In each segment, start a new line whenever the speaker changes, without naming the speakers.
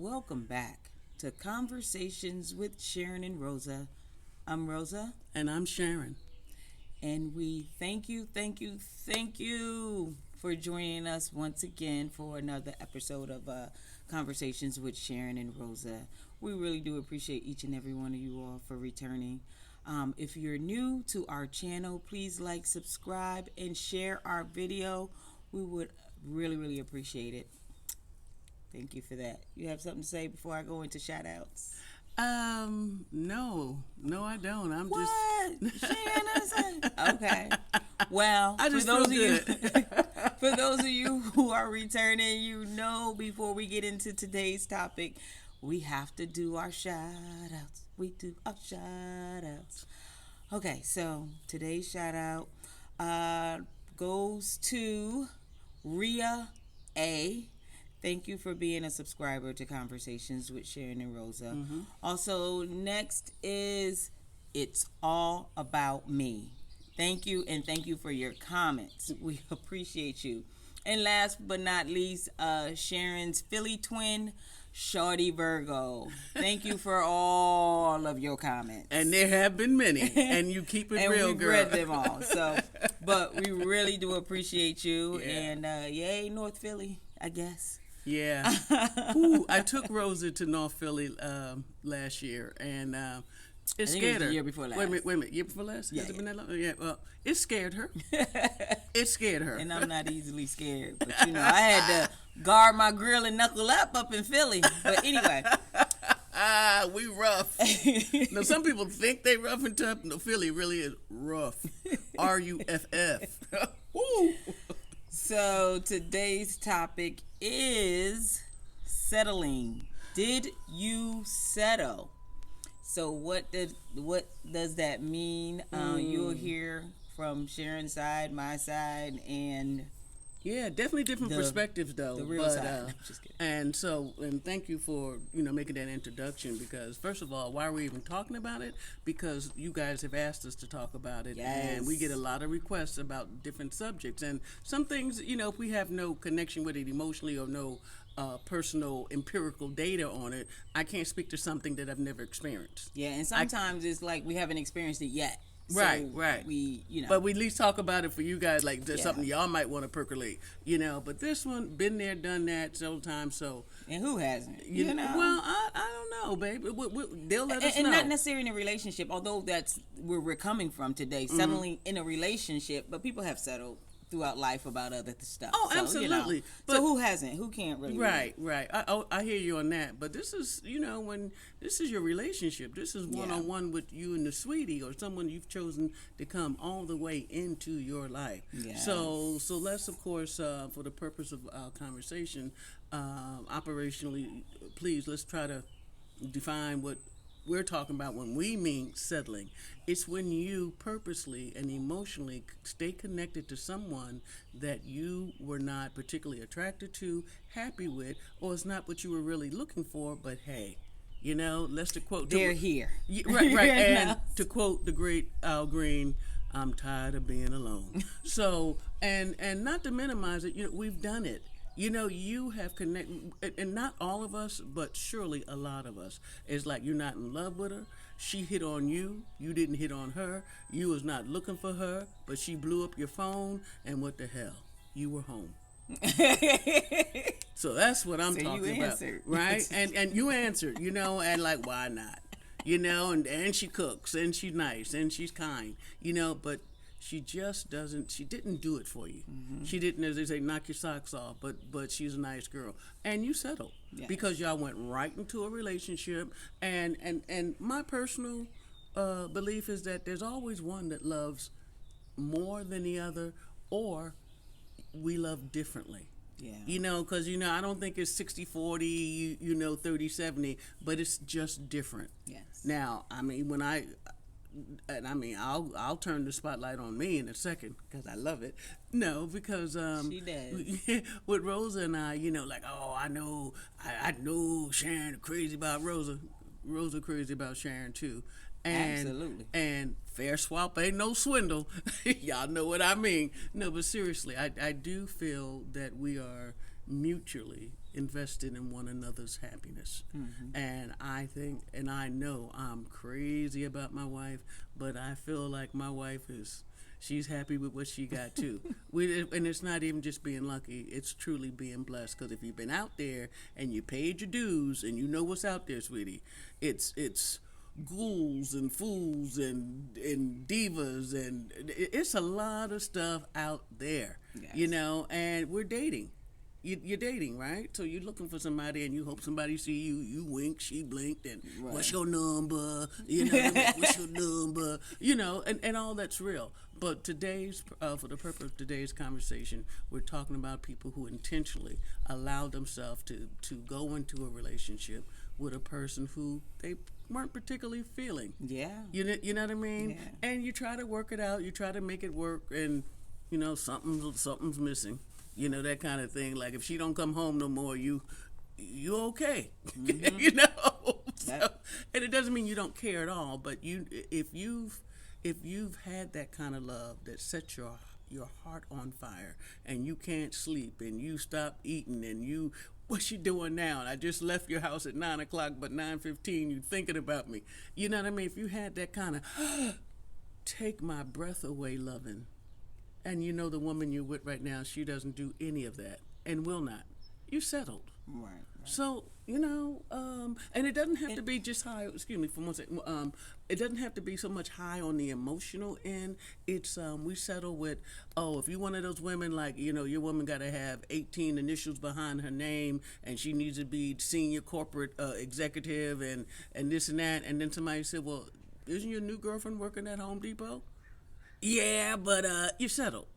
Welcome back to Conversations with Sharyn and Rosa. I'm Rosa,
And I'm Sharyn.
and we thank you for joining us once again for another episode of Conversations with Sharyn and Rosa. We really do appreciate each and every one of you all for returning. If you're new to our channel, please like, subscribe, and share our video. We would really appreciate it. Thank you for that. You have something to say before I go into shout outs?
No, I don't. I'm
What? She innocent? Okay. Well,
I just
for those
feel
of you, for those of you who are returning, before we get into today's topic, we have to do our shout outs. We do our shout outs. Okay, so today's shout out goes to Ria A. Thank you for being a subscriber to Conversations with Sharyn and Rosa. Also, next is It's All About Me. Thank you, and thank you for your comments. We appreciate you. And last but not least, Sharon's Philly twin, Shorty Virgo. Thank you for all of your comments.
And there have been many, and you keep it
and
real,
we've
girl.
read them all. So, but we really do appreciate you.
Yeah.
And yay, North Philly, I guess.
Yeah. Ooh, I took Rosa to North Philly last year, and it
I think it
scared
was the
her.
year before last.
Wait a minute. Year before last?
Yeah,
Has it been that long? Yeah. Well, it scared her. It scared her.
And I'm not easily scared, but I had to guard my grill and knuckle up in Philly. But anyway.
We rough. Now, some people think they rough and tough. No, Philly really is rough. RUFF. Woo.
So today's topic is settling. Did you settle? So what does that mean? You'll hear from Sharon's side, my side, and
Yeah, definitely different perspectives though.
the real side. I'm just kidding.
And thank you for making that introduction, because first of all, why are we even talking about it? Because you guys have asked us to talk about it,
Yes.
and we get a lot of requests about different subjects, and some things if we have no connection with it emotionally or no personal empirical data on it, I can't speak to something that I've never experienced.
Yeah, and sometimes it's like we haven't experienced it yet. So
Right.
We,
But we at least talk about it for you guys, like there's
Yeah.
something y'all might want to percolate, But this one, been there, done that several times, so.
and who hasn't?
Well, I don't know, baby. They'll let us
And
know.
not necessarily in a relationship, although that's where we're coming from today, settling in a relationship. But people have settled throughout life about other stuff.
Oh,
So,
absolutely. But
so who hasn't? Who can't really?
Right. I hear you on that. But this is, when this is your relationship. This is one-on-one with you and the sweetie, or someone you've chosen to come all the way into your life.
Yes.
So let's, of course, for the purpose of our conversation, operationally, please, let's try to define what we're talking about when we mean settling. It's when you purposely and emotionally stay connected to someone that you were not particularly attracted to, happy with, or it's not what you were really looking for, but hey, let's quote.
They're here.
Right. And to quote the great Al Green, I'm tired of being alone. So, and not to minimize it, we've done it. You have connected, and not all of us, but surely a lot of us. It's like you're not in love with her. She hit on you. You didn't hit on her. You was not looking for her, but she blew up your phone, and what the hell? You were home. So that's what I'm talking about, right? And you answered, and like, why not? And she cooks, and she's nice, and she's kind, but she just doesn't. She didn't do it for you. Mm-hmm. She didn't, as they say, knock your socks off. But she's a nice girl, and you settled because y'all went right into a relationship. And my personal belief is that there's always one that loves more than the other, or we love differently.
Yeah.
Because I don't think it's 60-40, 30-70, but it's just different.
Yes.
Now, I'll turn the spotlight on me in a second because I love it. No, because
she does.
With Rosa and I, like, oh, I know Sharon crazy about Rosa. Rosa crazy about Sharon too. And,
absolutely.
And fair swap ain't no swindle. Y'all know what I mean. No, but seriously, I do feel that we are mutually invested in one another's happiness. And I think, and I know I'm crazy about my wife, but I feel like my wife is, she's happy with what she got too. And it's not even just being lucky, it's truly being blessed. Because if you've been out there and you paid your dues and you know what's out there, sweetie, it's ghouls and fools and divas, and it's a lot of stuff out there. Yes. And we're dating. You're dating, right? So you're looking for somebody, and you hope somebody see you. You wink, she blinked, and right. What's your number? What's your number? And all that's real. But today's, for the purpose of today's conversation, we're talking about people who intentionally allow themselves to go into a relationship with a person who they weren't particularly feeling. Yeah. You know what I mean? Yeah. And you try to work it out. You try to make it work, and something's missing. That kind of thing. Like if she don't come home no more, you okay. Mm-hmm. So, and it doesn't mean you don't care at all, but if you've had that kind of love that sets your heart on fire, and you can't sleep, and you stop eating, and what's she doing now? And I just left your house at 9:00, but 9:15 you thinking about me. You know what I mean? If you had that kind of take my breath away loving, and the woman you're with right now, she doesn't do any of that and will not, you settled. Right. So, and it doesn't have to be just high, excuse me for one second, it doesn't have to be so much high on the emotional end. It's, we settle with, if you're one of those women, like, your woman got to have 18 initials behind her name, and she needs to be senior corporate executive and this and that, and then somebody said, well, isn't your new girlfriend working at Home Depot? Yeah, but you settled.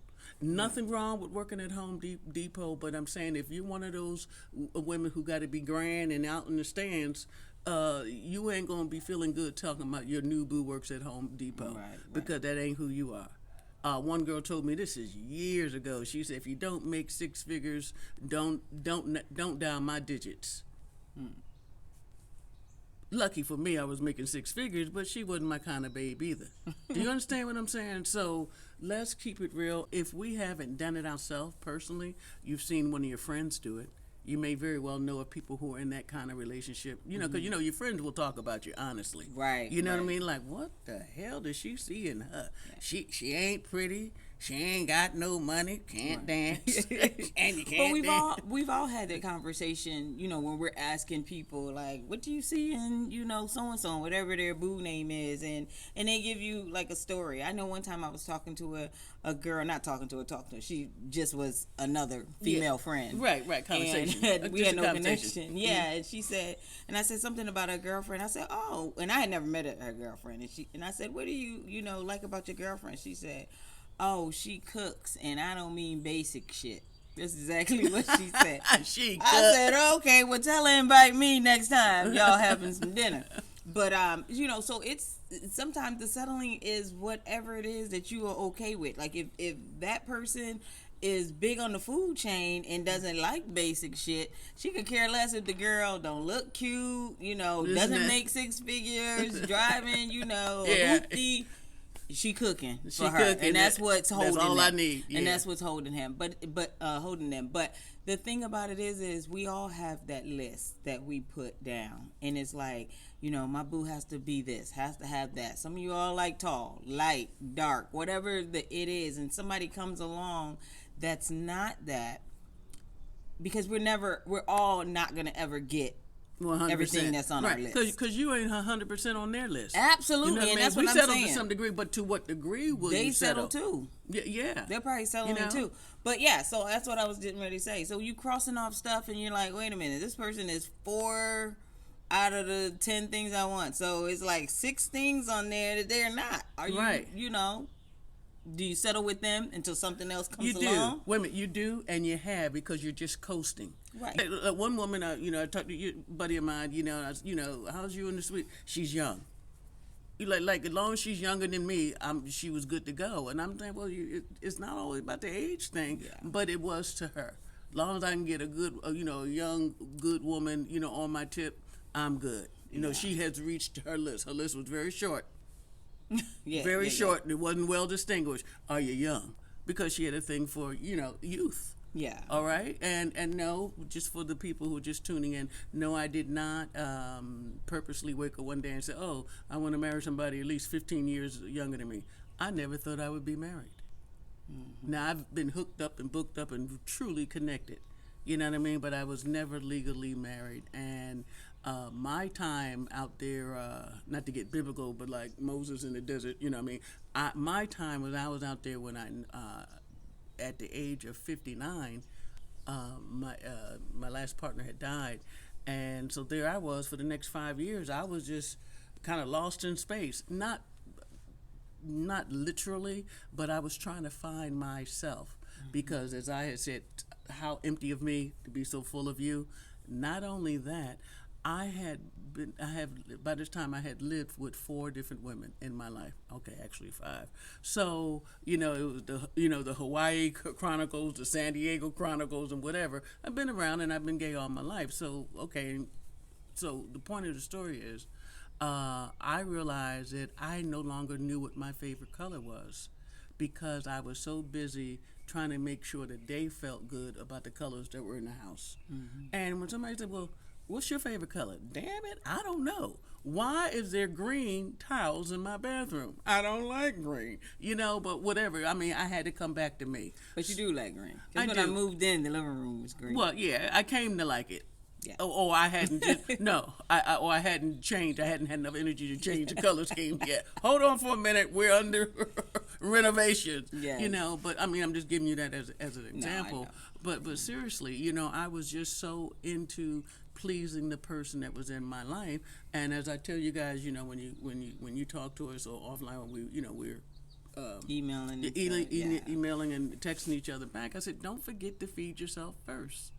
Nothing wrong with working at Home Depot, but I'm saying if you're one of those women who got to be grand and out in the stands, you ain't going to be feeling good talking about your new boo works at Home Depot, right. Because that ain't who you are. One girl told me, this is years ago, she said, if you don't make six figures, don't dial my digits. Lucky for me, I was making six figures, but she wasn't my kind of babe either. Do you understand what I'm saying? So let's keep it real. If we haven't done it ourselves personally, you've seen one of your friends do it. You may very well know of people who are in that kind of relationship. Because your friends will talk about you honestly. Right. You know what I mean? Like, what the hell does she see in her? Yeah. She ain't pretty. She ain't got no money, can't dance, and you can't dance.
We've all had that conversation, when we're asking people, like, what do you see in, so-and-so, whatever their boo name is, and they give you, like, a story. I know one time I was talking to a girl, talking to her, she just was another female friend.
Right, conversation.
And we had no connection. Yeah, and she said, and I said something about her girlfriend. I said, oh, and I had never met her girlfriend, and I said, what do you, like about your girlfriend? She said, oh, she cooks, and I don't mean basic shit. That's exactly what she said.
She
cooks. I said, okay, well, tell her to invite me next time y'all having some dinner. But, so it's, sometimes the settling is whatever it is that you are okay with. Like, if that person is big on the food chain and doesn't like basic shit, she could care less if the girl don't look cute, doesn't make six figures, driving, hoopty. She cooking for her, and that's what's holding.
That's all
them.
I need,
and that's what's holding him. But holding them. But the thing about it is we all have that list that we put down, and it's like, my boo has to be this, has to have that. Some of you all like tall, light, dark, whatever it is, and somebody comes along that's not that, because we're all not gonna ever get 100%. Everything that's on our list.
Because you ain't 100% on their list.
Absolutely, and that's what I'm saying.
We settle to some degree, but to what degree will
they
you settle?
Too?
Yeah.
They're probably settling too. But yeah, so that's what I was getting ready to say. So you crossing off stuff, and you're like, wait a minute, this person is 4 out of the 10 things I want. So it's like 6 things on there that they're not. Are you, right. Do you settle with them until something else comes along?
You do. Wait a minute, you do, and you have, because you're just coasting.
Right.
One woman, I talked to a buddy of mine, how's you in the suite? She's young. Like as long as she's younger than me, she was good to go. And I'm saying, well, it's not always about the age thing, but it was to her. As long as I can get a good, young, good woman, on my tip, I'm good. She has reached her list. Her list was very short. Very short. It wasn't well distinguished. Are you young? Because she had a thing for, youth.
Yeah.
All right, and no, just for the people who are just tuning in, no, I did not purposely wake up one day and say, "Oh, I want to marry somebody at least 15 years younger than me." I never thought I would be married. Mm-hmm. Now I've been hooked up and booked up and truly connected, you know what I mean. But I was never legally married, and my time out there, not to get biblical, but like Moses in the desert, you know what I mean. My time was I was out there when I. At the age of 59, my last partner had died, and so there I was for the next 5 years. I was just kind of lost in space, not literally, but I was trying to find myself, because as I had said, how empty of me to be so full of you. Not only that, by this time I had lived with 4 different women in my life. Okay, actually 5. So, it was the Hawaii Chronicles, the San Diego Chronicles, and whatever. I've been around and I've been gay all my life. So, okay, so the point of the story is, I realized that I no longer knew what my favorite color was, because I was so busy trying to make sure that they felt good about the colors that were in the house. Mm-hmm. And when somebody said, well, what's your favorite color? Damn it, I don't know. Why is there green tiles in my bathroom? I don't like green. But whatever. I mean, I had to come back to me.
But you do like green. Because when I moved in, the living room was green.
Well, yeah, I came to like it. Yeah. I hadn't I hadn't changed. I hadn't had enough energy to change the color scheme yet. Hold on for a minute. We're under renovation. Yes. But I mean, I'm just giving you that as an example. No, but seriously, I was just so into pleasing the person that was in my life. And as I tell you guys, when you talk to us or offline, we're
emailing
and texting each other back. I said, don't forget to feed yourself first.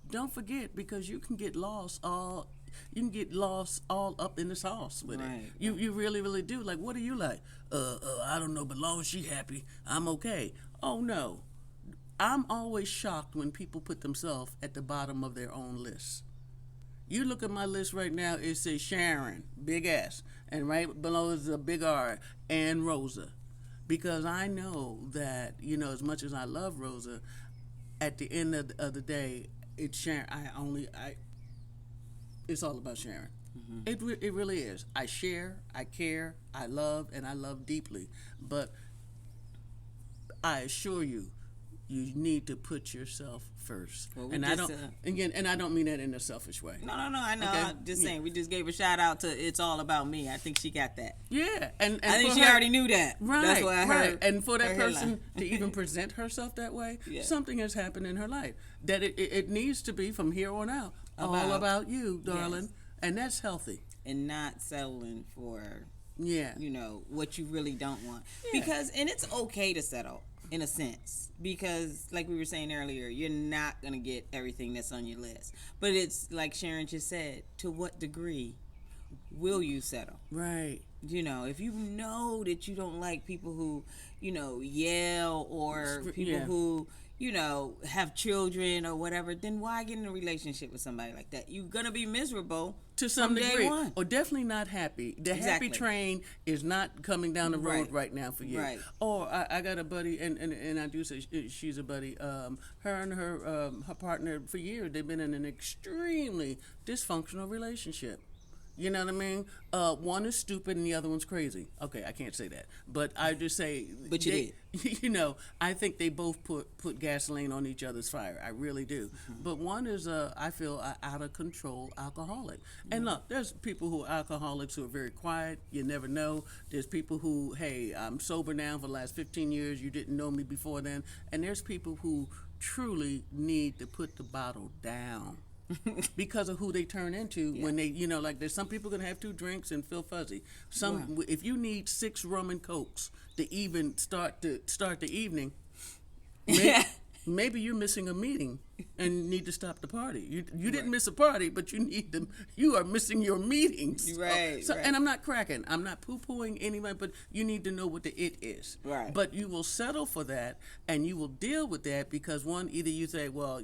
Don't forget, because you can get lost all up in the sauce with it. You really, really do. Like, what do you like? I don't know, but long as she happy, I'm okay. Oh no. I'm always shocked when people put themselves at the bottom of their own list. You look at my list right now, it says Sharyn, big S, and right below is a big R, and Rosa. Because I know that, as much as I love Rosa, at the end of the day, it's Sharyn. It's all about Sharyn. Mm-hmm. It really is. I share, I care, I love, and I love deeply. But I assure you, you need to put yourself first. Well, and I don't mean that in a selfish way.
No, I know. Okay? I'm just saying, we just gave a shout out to It's All About Me. I think she got that.
Yeah,
and I think she already knew that.
Right,
that's what I heard.
And for that person to even present herself that way, something has happened in her life that it needs to be from here on out all about you, darling, yes. And that's healthy.
And not settling for what you really don't want. Yeah. And it's okay to settle. In a sense, because like we were saying earlier, you're not going to get everything that's on your list. But it's like Sharyn just said, to what degree will you settle?
Right.
If you know that you don't like people who, yell, or people who, have children or whatever, then why get in a relationship with somebody like that? You're going to be miserable
to some degree. Or definitely not happy. The happy train is not coming down the road right now for you. Right. Or I got a buddy, and I do say she's a buddy. Her and her partner, for years, they've been in an extremely dysfunctional relationship. You know what I mean? One is stupid and the other one's crazy. Okay, I can't say that, but I just say.
But you did.
I think they both put gasoline on each other's fire. I really do. Mm-hmm. But one is I feel out of control alcoholic. Mm-hmm. And look, there's people who are alcoholics who are very quiet. You never know. There's people who, hey, I'm sober now for the last 15 years. You didn't know me before then. And there's people who truly need to put the bottle down. Because of who they turn into when they, like there's some people gonna have 2 drinks and feel fuzzy. If you need 6 rum and cokes to even start the evening, maybe you're missing a meeting and need to stop the party. You didn't miss a party, but you are missing your meetings.
Right.
And I'm not cracking. I'm not poo-pooing anybody, but you need to know what the it is.
Right.
But you will settle for that, and you will deal with that because either you say, well,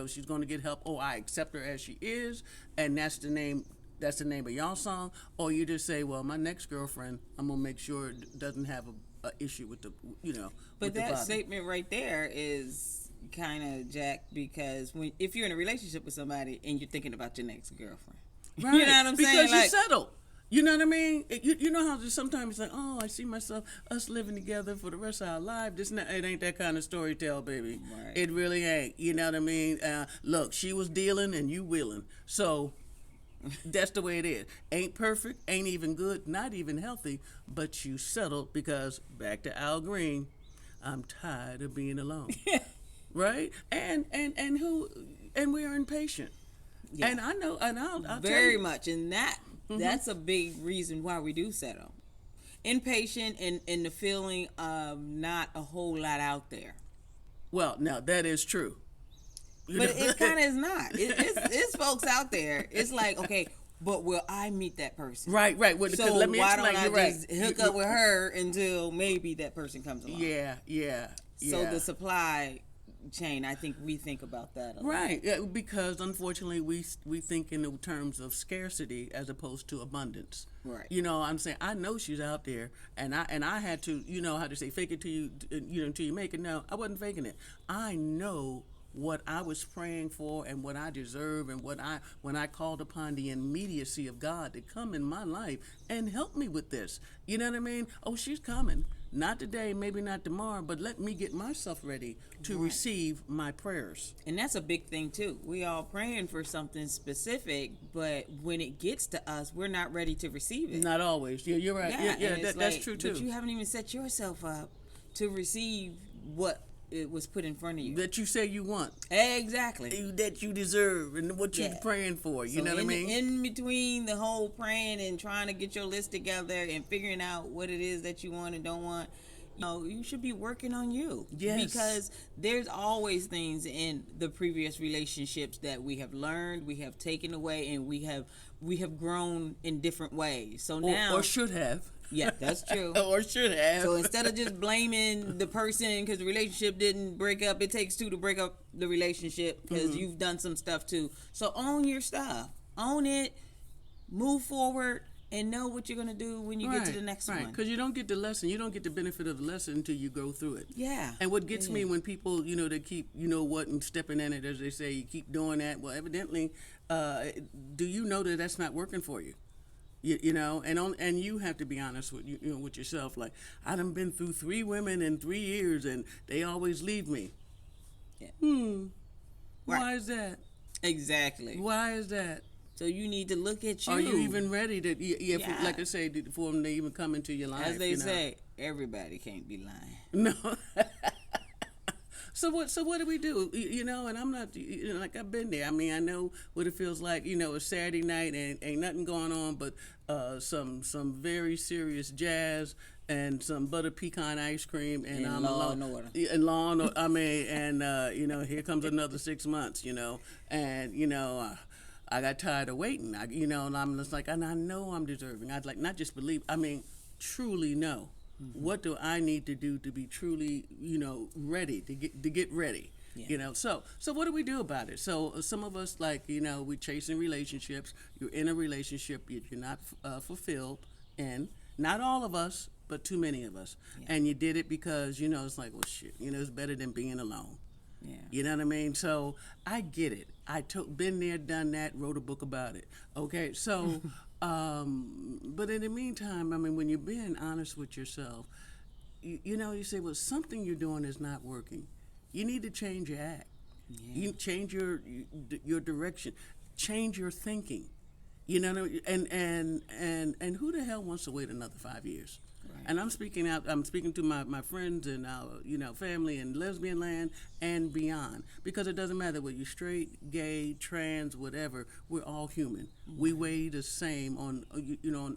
she's going to get help, or I accept her as she is, and that's the name of y'all song, or you just say, well, my next girlfriend, I'm gonna make sure doesn't have a issue with the.
But that statement right there is kind of jacked because if you're in a relationship with somebody and you're thinking about your next girlfriend,
right?
You know what I'm saying?
Because you settle. You know what I mean? You know how sometimes it's like, oh, I see us living together for the rest of our life. It ain't that kind of story tell, baby.
Right.
It really ain't. You know what I mean? Look, she was dealing and you willing. So that's the way it is. Ain't perfect, ain't even good, not even healthy, but you settled because, back to Al Green, I'm tired of being alone. Right? And we're impatient. Yeah. And I know, and I'll
very
tell you.
Much. And that's a big reason why we do settle. Impatient and the feeling of not a whole lot out there.
Well, now that is true.
But it kind of is not. It's folks out there. It's like, okay, but will I meet that person?
Right. Well,
so
let me
why
explain.
don't I
You're
just
right.
hook up with her until maybe that person comes along?
Yeah.
So the supply chain, I think we think about that a lot.
Right, because unfortunately we think in the terms of scarcity as opposed to abundance.
Right.
You know, I'm saying I know she's out there, and I had to, you know how to say, fake it till until you make it. No, I wasn't faking it. I know what I was praying for and what I deserve, and when I called upon the immediacy of God to come in my life and help me with this. You know what I mean? Oh, she's coming. Not today, maybe not tomorrow, but let me get myself ready to receive my prayers.
And that's a big thing too. We all praying for something specific, but when it gets to us, we're not ready to receive it.
Not always. Yeah, you're right. Yeah, that's true too.
But you haven't even set yourself up to receive what it was put in front of you.
That you say you want.
Exactly.
That you deserve and what you're praying for. You know what I mean?
In between the whole praying and trying to get your list together and figuring out what it is that you want and don't want, you know, you should be working on you.
Yes.
Because there's always things in the previous relationships that we have learned, we have taken away, and we have grown in different ways. So now,
or should have.
Yeah, that's true.
Or should have.
So instead of just blaming the person because the relationship didn't break up, it takes two to break up the relationship because you've done some stuff too. So own your stuff. Own it. Move forward. And know what you're going to do when you get to the next one.
Because you don't get the lesson. You don't get the benefit of the lesson until you go through it.
Yeah.
And what gets me when people, you know, they keep, you know what, and stepping in it, as they say, you keep doing that. Well, evidently, do you know that that's not working for you? You know, and you have to be honest with you know with yourself. Like, I done been through 3 women in 3 years, and they always leave me. Yeah. Why is that?
Exactly.
Why is that?
So you need to look at you.
Are you even ready to? For, like I say, for them to even come into your life?
As they say, everybody can't be lying.
No. So what do we do? You know, and I'm not, you know, like, I've been there. I mean, I know what it feels like. You know, a Saturday night and ain't nothing going on but some very serious jazz and some butter pecan ice cream and I'm
Law and Order.
And Law and I mean, and you know, here comes another 6 months. You know, and you know. I got tired of waiting. You know, and I'm just like, and I know I'm deserving. I'd like not just believe. I mean, truly know. What do I need to do to be truly, you know, ready to get ready? Yeah. You know, so what do we do about it? So some of us, like, you know, we chasing relationships. You're in a relationship you're not fulfilled, and not all of us, but too many of us. Yeah. And you did it because, you know, it's like, well, shit, you know, it's better than being alone. Yeah. You know what I mean? So I get it. Been there, done that, wrote a book about it. Okay, so, but in the meantime, I mean, when you're being honest with yourself, you know, you say, well, something you're doing is not working. You need to change your act. Yeah. You change your direction. Change your thinking. You know, and who the hell wants to wait another 5 years? Right. And I'm speaking to my friends and you know, family in lesbian land and beyond, because it doesn't matter whether you're straight, gay, trans, whatever. We're all human. Mm-hmm. We weigh the same on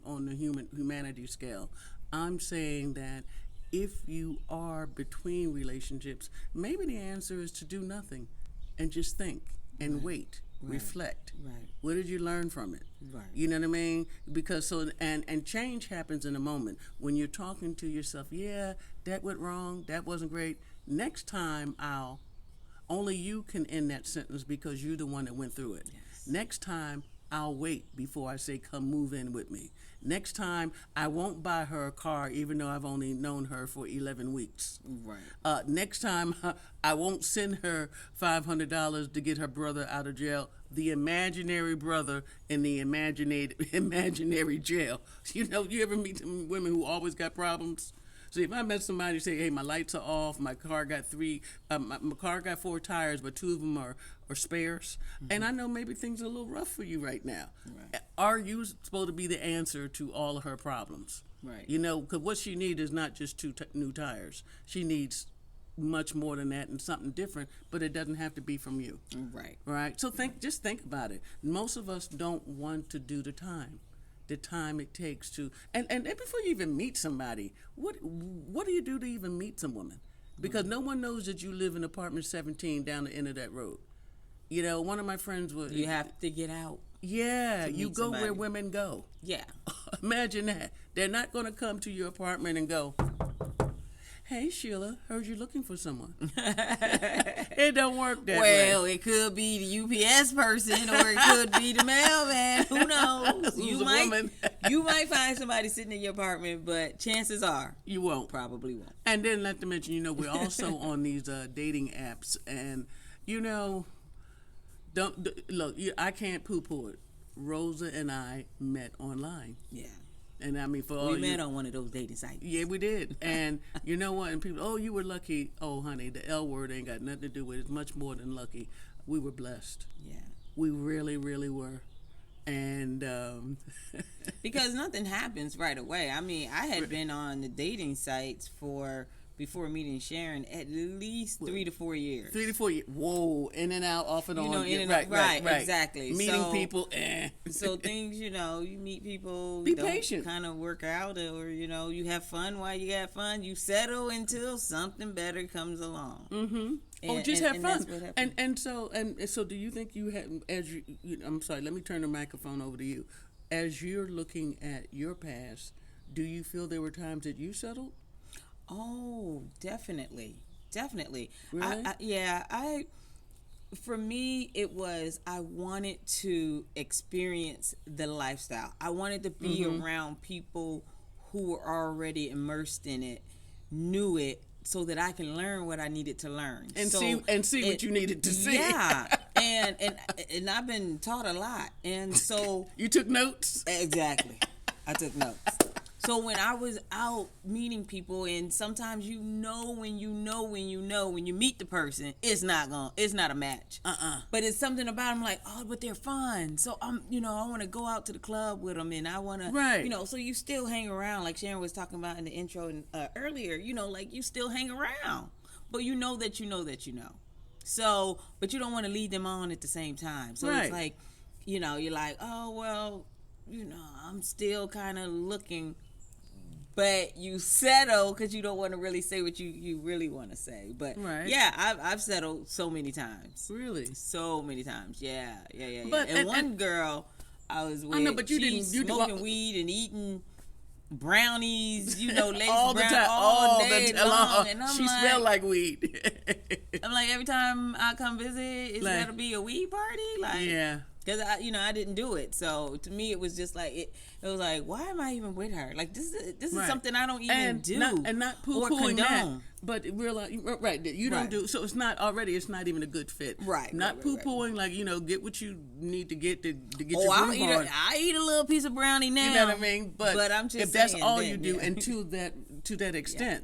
on the humanity scale. I'm saying that if you are between relationships, maybe the answer is to do nothing and just think and wait. Right. Reflect. Right. What did you learn from it? Right. You know what I mean? Because and change happens in a moment when you're talking to yourself. Yeah, that went wrong. That wasn't great. Next time, only you can end that sentence because you're the one that went through it. Yes. Next time, I'll wait before I say, come move in with me. Next time, I won't buy her a car, even though I've only known her for 11 weeks.
Right.
Next time, I won't send her $500 to get her brother out of jail. The imaginary brother in the imaginary jail. You know, you ever meet some women who always got problems? So if I met somebody say, "Hey, my lights are off. My car got my car got 4 tires, but 2 of them are spares," and I know maybe things are a little rough for you right now.
Right.
Are you supposed to be the answer to all of her problems?
Right.
You know, because what she needs is not just 2 new tires. She needs much more than that and something different, but it doesn't have to be from you.
Right.
Right. So just think about it. Most of us don't want to do the time it takes to and before you even meet somebody, what do you do to even meet some woman? Because no one knows that you live in apartment 17 down the end of that road. You know, one of my friends was,
you have to get out.
Yeah, you go
somebody.
where women go.
Yeah.
Imagine that. They're not going to come to your apartment and go, "Hey, Sheila, heard you looking for someone." It don't work that way.
Well, it could be the UPS person, or it could be the mailman. Who knows? You might find somebody sitting in your apartment, but chances are
you won't.
Probably won't.
And then, not to mention, you know, we're also on these dating apps, and you know, look. I can't poo-poo it. Rosa and I met online.
Yeah.
And I mean, for all
we met on one of those dating sites.
Yeah, we did. And you know what? And people, "Oh, you were lucky." Oh, honey, the L word ain't got nothing to do with it. It's much more than lucky. We were blessed.
Yeah.
We really, really were. And
because nothing happens right away. I mean, I had been on the dating sites before meeting Sharyn at least 3 to 4 years.
3 to 4 years. Whoa, in and out, off and on.
You know, in and out. Right, exactly.
Meeting people.
So things, you know, you meet people.
Be patient.
Kind of work out, or you know, you have fun while you got fun. You settle until something better comes along.
Mm-hmm. Just have fun. And so, do you think you had I'm sorry. Let me turn the microphone over to you. As you're looking at your past, do you feel there were times that you settled?
Oh, definitely.
Really?
For me, it was, I wanted to experience the lifestyle. I wanted to be around people who were already immersed in it, knew it, so that I can learn what I needed to learn.
And see what you needed to see.
Yeah. and I've been taught a lot. And so
you took notes?
Exactly. I took notes. So when I was out meeting people, and sometimes when you meet the person, it's not a match. But it's something about them, like, oh, but they're fun. So I want to go out to the club with them, and I want to, so you still hang around, like Sharyn was talking about in the intro earlier. Like you still hang around, but you know that you know. So, but you don't want to lead them on at the same time. So It's like, you're like, oh well, I'm still kind of looking. But you settle because you don't want to really say what you really want to say. But yeah, I've settled so many times.
Really?
So many times. Yeah.
But,
and one girl I was with,
I know, but
smoking weed and eating brownies, lace
all
brown
the time,
all day long. And
she smelled like weed.
I'm like, every time I come visit, it's got to be a weed party? Like,
yeah.
Because I didn't do it, so to me it was just like it was like, why am I even with her? Like this is something I don't even do,
not poo-pooing that, but realize you don't do. So it's not even a good fit. Not poo-pooing, like get what you need to get your groove on.
I eat a little piece of brownie now.
You know what I mean? But
I'm just
if that's all you do, and to that extent,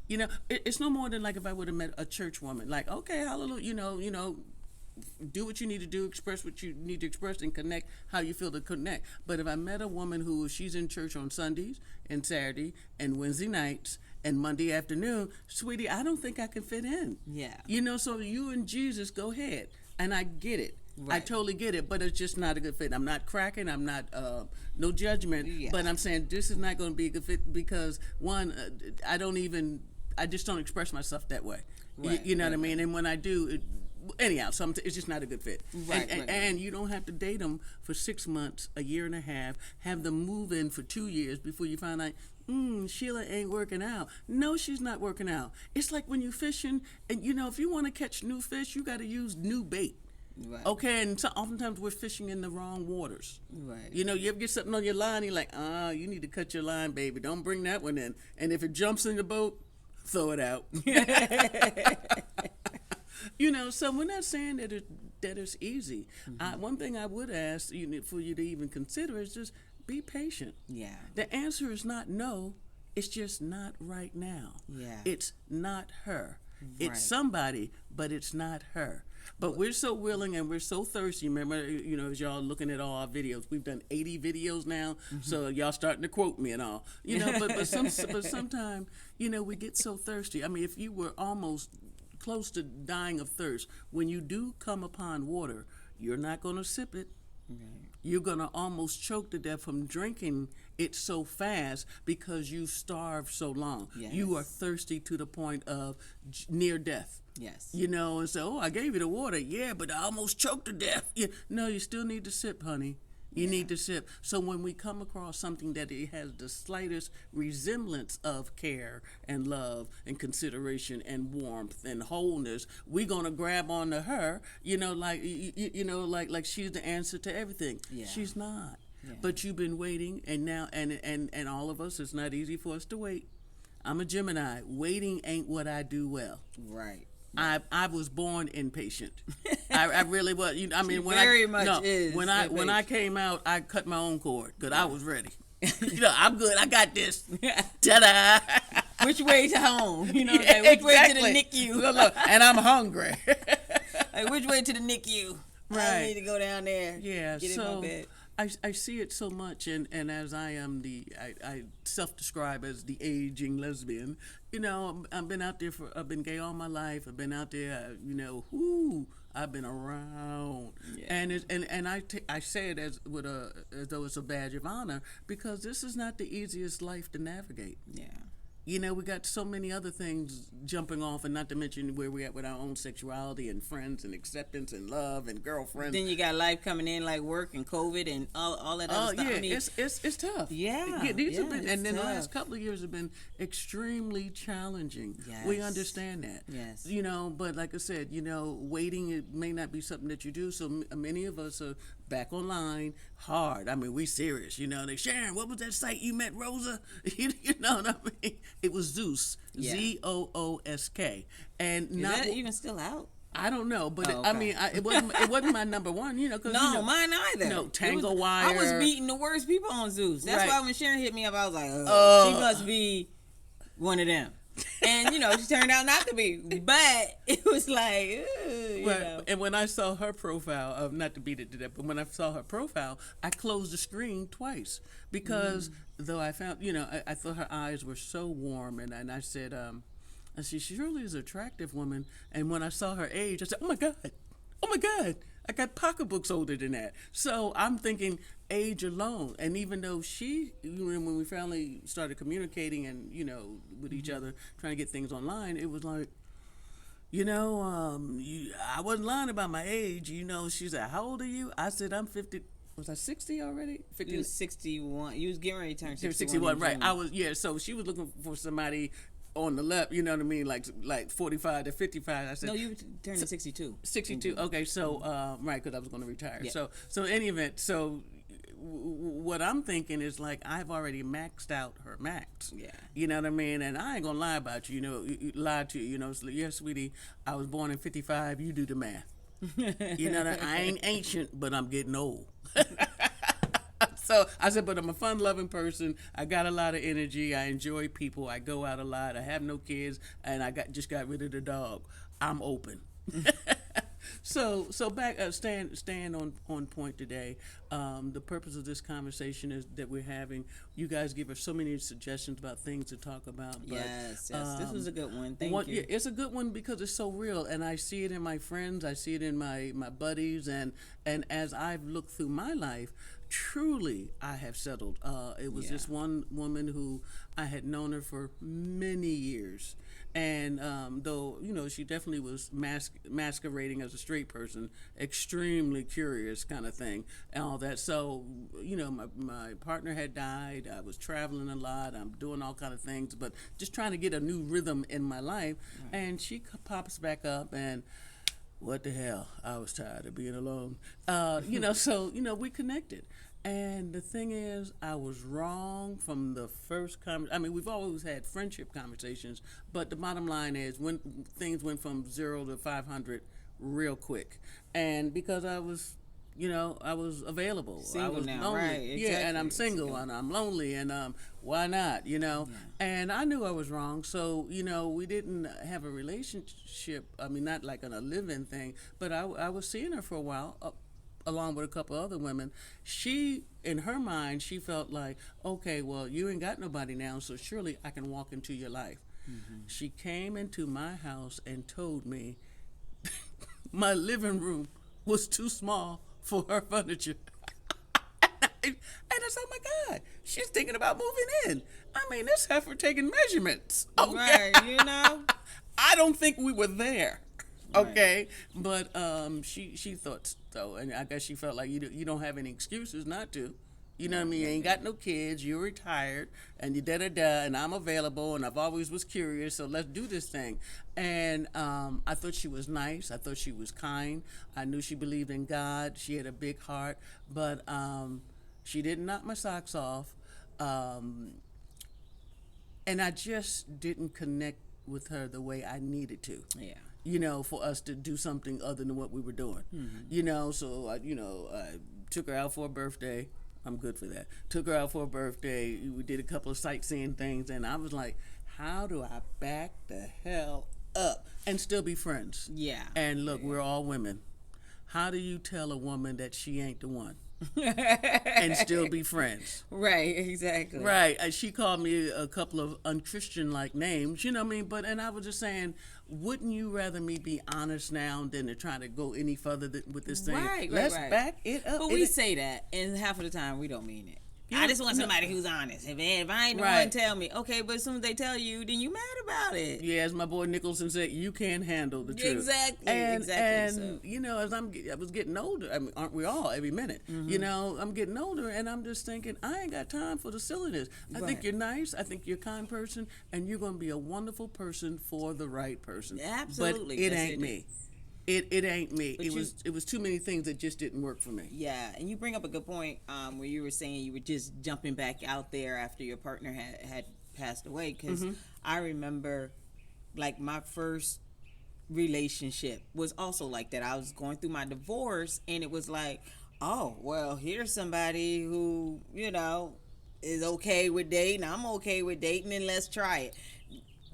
it's no more than like if I would have met a church woman. Like, okay, hallelujah, do what you need to do, express what you need to express, and connect how you feel to connect. But if I met a woman she's in church on Sundays and Saturday and Wednesday nights and Monday afternoon, sweetie, I don't think I can fit in.
Yeah.
So you and Jesus, go ahead. And I get it.
Right.
I totally get it, but it's just not a good fit. I'm not cracking. I'm not, no judgment, but I'm saying this is not going to be a good fit because, one, I just don't express myself that way.
Right.
You know what I mean? And when I do, anyhow, it's just not a good fit. And you don't have to date them for 6 months, a year and a half, have them move in for 2 years before you find out, Sheila ain't working out. No, she's not working out. It's like when you fishing, and if you want to catch new fish, you got to use new bait.
Right.
Okay, and so oftentimes we're fishing in the wrong waters.
Right.
You know, you ever get something on your line, you're like, you need to cut your line, baby. Don't bring that one in. And if it jumps in the boat, throw it out. You know, so we're not saying that it's easy. One thing I would ask for you to even consider is just be patient.
Yeah.
The answer is not no. It's just not right now.
Yeah.
It's not her.
Right.
It's somebody, but it's not her. But we're so willing and we're so thirsty. Remember, you know, as y'all looking at all our videos, we've done 80 videos now, so y'all starting to quote me and all. You know, but sometimes, you know, we get so thirsty. I mean, if you were almost close to dying of thirst, when you do come upon water, you're not going to sip it.
Right.
You're going to almost choke to death from drinking it so fast because you starved so long.
Yes.
You are thirsty to the point of near death.
Yes.
You know, and so, I gave you the water. Yeah, but I almost choked to death. No, you still need to sip, honey. You need to sip. So when we come across something that it has the slightest resemblance of care and love and consideration and warmth and wholeness, we're gonna grab onto her. You know, like like she's the answer to everything.
Yeah.
She's not.
Yeah.
But you've been waiting, and now and all of us, it's not easy for us to wait. I'm a Gemini. Waiting ain't what I do well.
Right.
I was born impatient. I really was. You know, I mean, when I came out, I cut my own cord because I was ready. You know, I'm good. I got this. Ta-da!
Which way to home? You know, like, which way to the NICU?
Look, and I'm hungry.
Like, which way to the NICU?
Right.
I need to go down there.
Yeah.
Get in my bed.
I see it so much, and as I am I self-describe as the aging lesbian. You know, I've been gay all my life. I've been out there. You know, I've been around, and I say it as though it's a badge of honor because this is not the easiest life to navigate.
Yeah.
You know, we got so many other things jumping off, and not to mention where we're at with our own sexuality and friends and acceptance and love and girlfriends.
Then you got life coming in like work and COVID and all that other stuff.
Yeah,
I mean,
it's tough.
Yeah.
These have been, and then
tough.
the last couple of years have been extremely challenging.
Yes.
We understand that.
Yes.
You know, but like I said, you know, waiting, it may not be something that you do. So many of us are back online hard. I mean, we serious. You know, like, Sharyn, what was that site you met Rosa? You know what I mean? It was Zeus, Zoosk, and
is
not
that even still out?
I don't know, but
okay.
I mean, it wasn't my number one. You know, cause,
no, mine either.
No, Tango Wire.
I was beating the worst people on Zeus. That's why when Sharyn hit me up, I was like, she must be one of them. And, you know, she turned out not to be. But it was like, you know.
And when I saw her profile, not to beat it to death, but when I saw her profile, I closed the screen twice. Because though I found, you know, I thought her eyes were so warm. And I said, she really is an attractive woman. And when I saw her age, I said, oh, my God. I got pocketbooks older than that. So I'm thinking age alone. And even though when we finally started communicating and, you know, with each other, trying to get things online, it was like, you know, I wasn't lying about my age. You know, she said, how old are you? I said, I'm 50. Was I 60 already? 50?
You was 61. You was getting ready to turn 61.
61, right. I was, so she was looking for somebody on the left, you know what I mean, like 45 to 55. I said,
no, you turned 62.
62. Okay, so right, because I was going to retire.
Yeah.
So in any event, what I'm thinking is like I've already maxed out her max.
Yeah.
You know what I mean? And I ain't gonna lie about you. You know, lie to you. You know, so, yeah, sweetie, I was born in 55. You do the math. You know that I ain't ancient, but I'm getting old. So I said, but I'm a fun-loving person. I got a lot of energy. I enjoy people. I go out a lot. I have no kids, and I just got rid of the dog. I'm open. So back staying on point today. The purpose of this conversation is that we're having. You guys give us so many suggestions about things to talk about. But,
yes, this was a good one. Thank you.
Yeah, it's a good one because it's so real, and I see it in my friends. I see it in my buddies, and as I've looked through my life. Truly, I have settled. It was this one woman who I had known her for many years. And though, you know, she definitely was masquerading as a straight person, extremely curious kind of thing and all that. So, you know, my partner had died. I was traveling a lot. I'm doing all kind of things, but just trying to get a new rhythm in my life. Right. And she pops back up and what the hell? I was tired of being alone. So, we connected. And the thing is, I was wrong from the first I mean, we've always had friendship conversations, but the bottom line is when things went from 0 to 500 real quick. And because I was available.
Single
I was
now,
lonely.
right? Exactly.
Yeah, and I'm single and I'm lonely and why not?
Yeah.
And I knew I was wrong, so we didn't have a relationship. I mean, not like on a live-in thing, but I was seeing her for a while. Along with a couple other women, she, in her mind, she felt like, okay, well, you ain't got nobody now, so surely I can walk into your life. Mm-hmm. She came into my house and told me my living room was too small for her furniture. And I said, oh my God, she's thinking about moving in. I mean, this heifer taking measurements. Okay?
Right,
I don't think we were there. Okay, right. But she thought so, and I guess she felt like you don't have any excuses not to. You know what I mean? You ain't got no kids, you're retired, and you da-da-da, and I'm available, and I've always was curious, so let's do this thing. And I thought she was nice. I thought she was kind. I knew she believed in God. She had a big heart, but she didn't knock my socks off. And I just didn't connect with her the way I needed to.
Yeah.
For us to do something other than what we were doing. Mm-hmm. So I took her out for a birthday. I'm good for that. Took her out for a birthday. We did a couple of sightseeing things, and I was like, how do I back the hell up and still be friends?
Yeah.
And look, we're all women. How do you tell a woman that she ain't the one? And still be friends.
Right, exactly.
Right. She called me a couple of unchristian like names, you know what I mean? And I was just saying, wouldn't you rather me be honest now than to try to go any further with this thing?
Right,
Let's back it up.
But we say that, and half of the time we don't mean it. I just want somebody who's honest. If I ain't the one, tell me. Okay, but as soon as they tell you, then you mad about it.
Yeah, as my boy Nicholson said, you can't handle the truth.
Exactly.
And
so.
As I was getting older, I mean, aren't we all every minute? Mm-hmm. I'm getting older, and I'm just thinking, I ain't got time for the silliness. I think you're nice. I think you're a kind person, and you're going to be a wonderful person for the right person.
Absolutely.
But it ain't me. It ain't me. It was too many things that just didn't work for me.
Yeah, and you bring up a good point where you were saying you were just jumping back out there after your partner had passed away. Because I remember, like, my first relationship was also like that. I was going through my divorce, and it was like, oh, well, here's somebody who, is okay with dating. I'm okay with dating, and let's try it.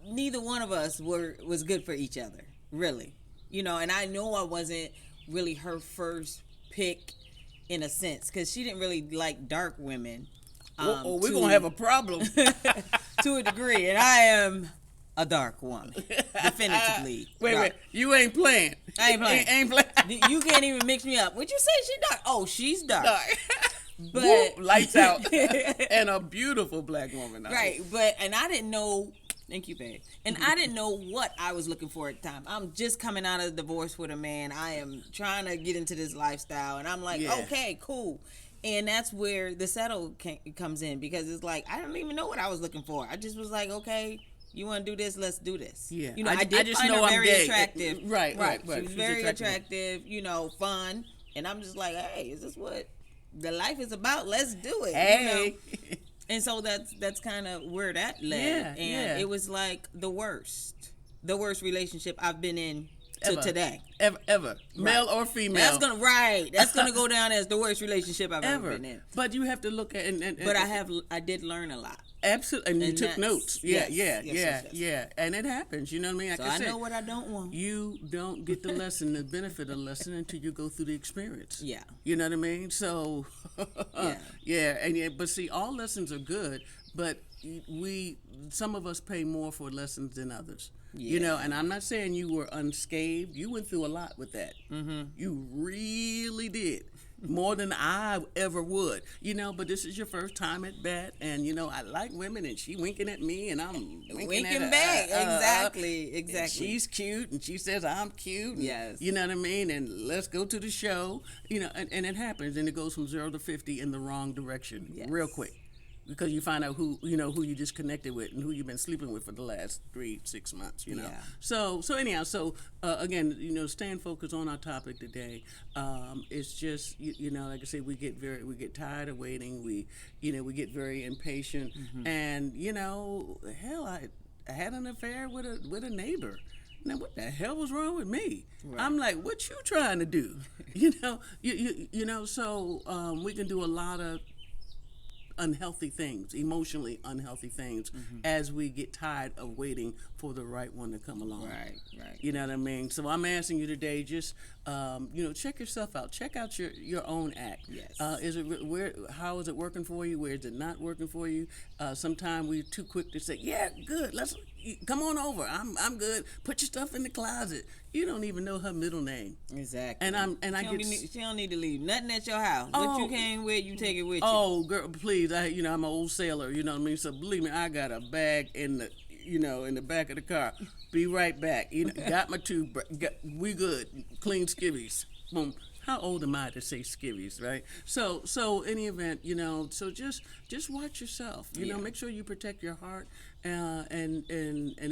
Neither one of us was good for each other, really. And I know I wasn't really her first pick in a sense, because she didn't really like dark women.
We're going to have a problem.
To a degree, and I am a dark woman, definitively.
Wait, you ain't playing.
I ain't playing.
Ain't playing.
You can't even mix me up. Would you say she dark? Oh, she's dark. But
whoop, lights out. And a beautiful black woman.
Right, and I didn't know. Thank you, babe. And I didn't know what I was looking for at the time. I'm just coming out of the divorce with a man. I am trying to get into this lifestyle. And I'm like, okay, cool. And that's where the settle comes in, because it's like, I don't even know what I was looking for. I just was like, okay, you want to do this? Let's do this.
Yeah.
I just find her very attractive.
Right.
She was very attractive, fun. And I'm just like, hey, is this what the life is about? Let's do it.
Hey.
And so that's kind of where that led. It was like the worst relationship I've been in to today.
Ever. Male or female.
That's gonna go down as the worst relationship I've ever been in.
But you have to look at
but I did learn a lot.
Absolutely, and you took notes.
Yes.
Yeah. And it happens. You know what I mean? Like
I know what I don't want.
You don't get the benefit of the lesson until you go through the experience.
Yeah.
You know what I mean? So, but see, all lessons are good, but some of us pay more for lessons than others. Yeah. And I'm not saying you were unscathed. You went through a lot with that. Mm-hmm. You really did. More than I ever would, but this is your first time at bat, and I like women, and she winking at me, and I'm winking at her,
back. Exactly.
She's cute, and she says I'm cute.
Yes.
You know what I mean? And let's go to the show. And it happens, and it goes from 0 to 50 in the wrong direction, real quick. because you find out who you just connected with and who you've been sleeping with for the last 3-6 months. You know.
Yeah.
So anyhow, again, staying focused on our topic today. It's just like I said, we get tired of waiting. We get very impatient, and hell, I had an affair with a neighbor. Now, what the hell was wrong with me? Right. I'm like, what you trying to do? So we can do a lot of unhealthy things, emotionally unhealthy things, as we get tired of waiting for the right one to come along.
Right.
You know what I mean? So I'm asking you today, just check yourself out. Check out your own act.
Yes.
How is it working for you? Where is it not working for you? Sometimes we're too quick to say, yeah, good. Let's come on over. I'm good. Put your stuff in the closet. You don't even know her middle name.
Exactly.
She
don't need to leave nothing at your house. What you came with, you take it with you.
Oh, girl, please. I'm an old sailor. You know what I mean. So believe me, I got a bag in the back of the car. Be right back. Got my toothbrush. We good. Clean skivvies. Boom. How old am I to say skivvies, right? So any event, so just watch yourself. Make sure you protect your heart and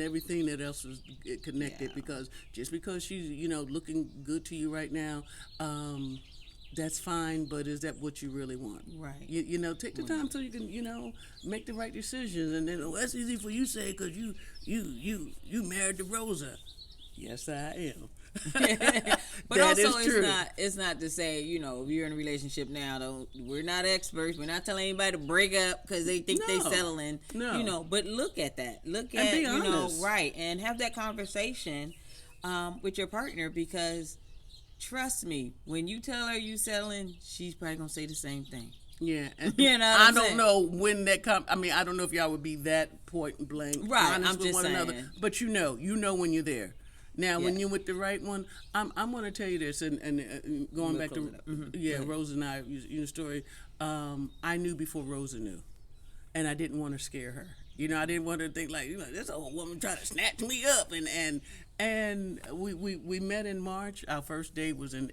everything that else is connected. Yeah. Because just because she's looking good to you right now, that's fine. But is that what you really want?
Right.
Take the time so you can make the right decisions. And then that's easy for you to say because you married to Rosa. Yes, I am.
But also it's not to say if you're in a relationship now, we're not experts, we're not telling anybody to break up because they think they settling.
No.
But look at that,
be honest.
Right, and have that conversation with your partner, because trust me, when you tell her you settling, she's probably gonna say the same thing.
Yeah, and
I
don't know when that comes. I mean, I don't know if y'all would be that point blank honest with one another, but you know when you're there. Now, when you're with the right one, I'm going to tell you this, and going back to Rosa and I, story. I knew before Rosa knew, and I didn't want to scare her. I didn't want her to think like, this old woman trying to snatch me up, and we met in March. Our first date was in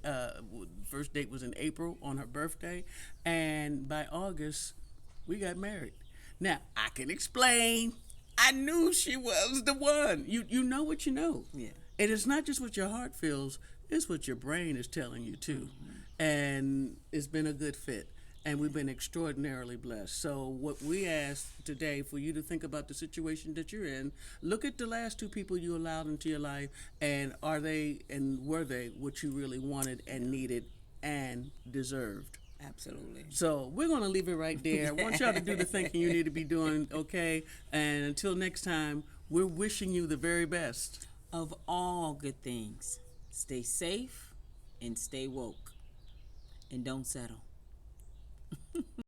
April on her birthday, and by August we got married. Now I can explain. I knew she was the one. You know what you know.
Yeah.
And it's not just what your heart feels, it's what your brain is telling you too. And it's been a good fit. And we've been extraordinarily blessed. So what we ask today for you to think about the situation that you're in, look at the last two people you allowed into your life, and were they what you really wanted and needed and deserved?
Absolutely.
So we're going to leave it right there. I want y'all to do the thinking you need to be doing, okay? And until next time, we're wishing you the very best
of all good things. Stay safe and stay woke. And don't settle.